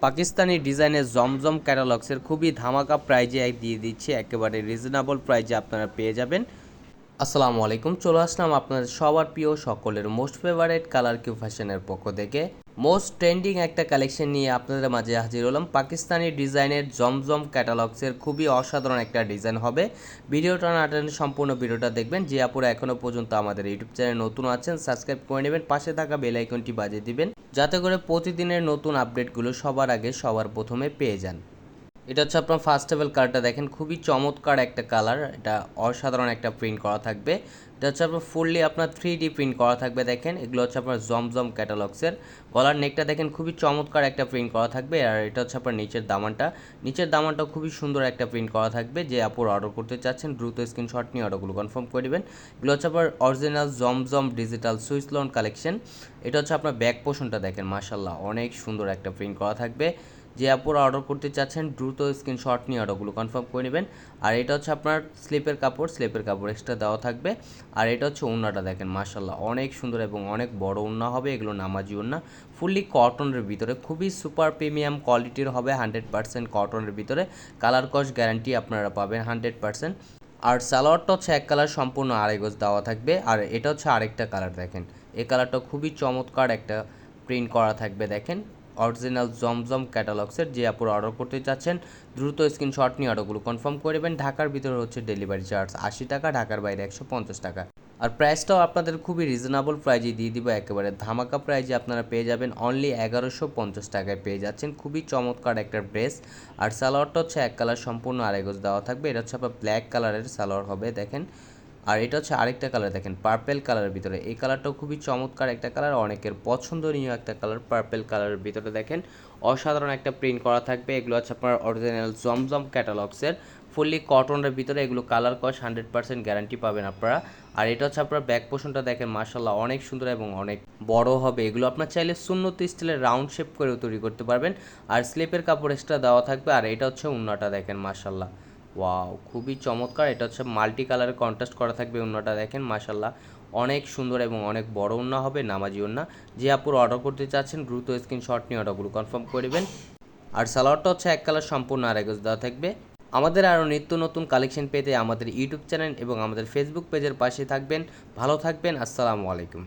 পাকিস্তানি ডিজাইনের জমজম ক্যাটালগসের খুবই ধামাকা প্রাইজে দিয়ে দিচ্ছি, একেবারে রিজনেবল প্রাইজে আপনারা পেয়ে যাবেন। আসসালামু আলাইকুম, চলে আসলাম আপনাদের সবার প্রিয় সকলের মোস্ট ফেভারিট কালার কিউ ফ্যাশনের পক্ষ থেকে মোস্ট ট্রেন্ডিং একটা কালেকশন নিয়ে আপনাদের মাঝে হাজির হলাম। পাকিস্তানি ডিজাইনের জমজম ক্যাটালগসের খুবই অসাধারণ একটা ডিজাইন হবে। ভিডিওটা না টেনে সম্পূর্ণ ভিডিওটা দেখবেন। যে আপুরা এখনও পর্যন্ত আমাদের ইউটিউব চ্যানেল নতুন আছেন সাবস্ক্রাইব করে নেবেন, পাশে থাকা বেল আইকনটি বাজিয়ে দিবেন যাতে করে প্রতিদিনের নতুন আপডেটগুলো সবার আগে সবার প্রথমে পেয়ে যান। এটা হচ্ছে আপনার ফার্স্ট লেভেল কালারটা দেখেন, খুবই চমৎকার একটা কালার, এটা অসাধারণ একটা প্রিন্ট করা থাকবে। এটা হচ্ছে আপনার ফুললি আপনার 3D প্রিন্ট করা থাকবে। দেখেন এগুলো হচ্ছে আপনার জমজম ক্যাটালগসের। গলার নেকটা দেখেন খুবই চমৎকার একটা প্রিন্ট করা থাকবে। আর এটা হচ্ছে আপনার নিচের দামানটা খুবই সুন্দর একটা প্রিন্ট করা থাকবে। যে আপুর অর্ডার করতে চাচ্ছেন দ্রুত স্ক্রিনশট নিয়ে অর্ডারগুলো কনফার্ম করে দেবেন। এগুলো হচ্ছে আপনার অরিজিনাল জমজম ডিজিটাল সুইস লোন কালেকশন। এটা হচ্ছে আপনার ব্যাক পোর্শনটা দেখেন, মাশাআল্লাহ অনেক সুন্দর একটা প্রিন্ট করা থাকবে। যে আপুরা অর্ডার করতে চাচ্ছেন দ্রুত স্ক্রিনশট নিয়ে অর্ডারগুলো কনফার্ম করে নেবেন। আর এটা হচ্ছে আপনার স্লিপের কাপড় এক্সট্রা দেওয়া থাকবে। আর এটা হচ্ছে ওড়নাটা দেখেন, মাশাআল্লাহ অনেক সুন্দর এবং অনেক বড় ওড়না হবে। এগুলো নামাজি ওড়না, ফুললি কটনের ভিতরে, খুবই সুপার প্রিমিয়াম কোয়ালিটির হবে। 100% কটনের ভিতরে, কালার কস গ্যারান্টি আপনারা পাবেন 100%। আর সালোয়ারটা হচ্ছে এক কালার সম্পূর্ণ আড়াই গজ দেওয়া থাকবে। আর এটা হচ্ছে আরেকটা কালার দেখেন, এই কালারটা খুবই চমৎকার একটা প্রিন্ট করা থাকবে। দেখেন অরিজিনাল জমজম ক্যাটালগসের। যে আপুর অর্ডার করতে চাচ্ছেন দ্রুত স্ক্রিনশট নিয়ে অর্ডারগুলো কনফার্ম করে দেবেন। ঢাকার ভিতরে হচ্ছে ডেলিভারি চার্জ 80 টাকা, ঢাকার বাইরে 150 টাকা। আর প্রাইসটাও আপনাদের খুবই রিজনেবল প্রাইজে দিয়ে দিব, একেবারে ধামাকা প্রাইজে আপনারা পেয়ে যাবেন। অনলি 1150 টাকায় পেয়ে যাচ্ছেন খুবই চমৎকার একটা ড্রেস। আর সালোয়ারটা হচ্ছে এক কালার সম্পূর্ণ আড়াই গজ দেওয়া থাকবে। এটা হচ্ছে আপনার ব্ল্যাক কালারের সালোয়ার হবে দেখেন। আর এটা হচ্ছে আরেকটা কালার দেখেন, পার্পেল কালারের ভিতরে। এই কালারটাও খুবই চমৎকার একটা কালার, অনেকের পছন্দনীয় একটা কালার। পার্পেল কালারের ভিতরে দেখেন অসাধারণ একটা প্রিন্ট করা থাকবে। এগুলো হচ্ছে আপনার অরিজিনাল জমজম ক্যাটালগসের, ফুললি কটনের ভিতরে। এগুলো কালার কস 100% গ্যারান্টি পাবেন আপনারা। আর এটা হচ্ছে আপনার ব্যাক পোর্শনটা দেখেন, মাশাআল্লাহ অনেক সুন্দর এবং অনেক বড় হবে। এগুলো আপনার চাইলে সুন্নত স্টাইলের রাউন্ড শেপ করেও তৈরি করতে পারবেন। আর স্লিপের কাপড় এক্সট্রা দেওয়া থাকবে। আর এটা হচ্ছে ওড়নাটা দেখেন, মাশাআল্লাহ ওয়াও খুবই চমৎকার। এটা হচ্ছে মাল্টি কালারের কন্ট্রাস্ট করা থাকবে। ওড়নাটা দেখেন মাশাআল্লাহ অনেক সুন্দর এবং অনেক বড় ওড়না হবে, নামাজি ওড়না। যে আপুর অর্ডার করতে চাচ্ছেন দ্রুত স্ক্রিনশট নিয়ে অর্ডারগুলো কনফার্ম করে দেবেন। আর সালোয়ারটা হচ্ছে এক কালার সম্পূর্ণ আড়াই গজ দেওয়া থাকবে। আমাদের আরও নিত্য নতুন কালেকশন পেতে আমাদের ইউটিউব চ্যানেল এবং আমাদের ফেসবুক পেজের পাশে থাকবেন। ভালো থাকবেন, আসসালামু আলাইকুম।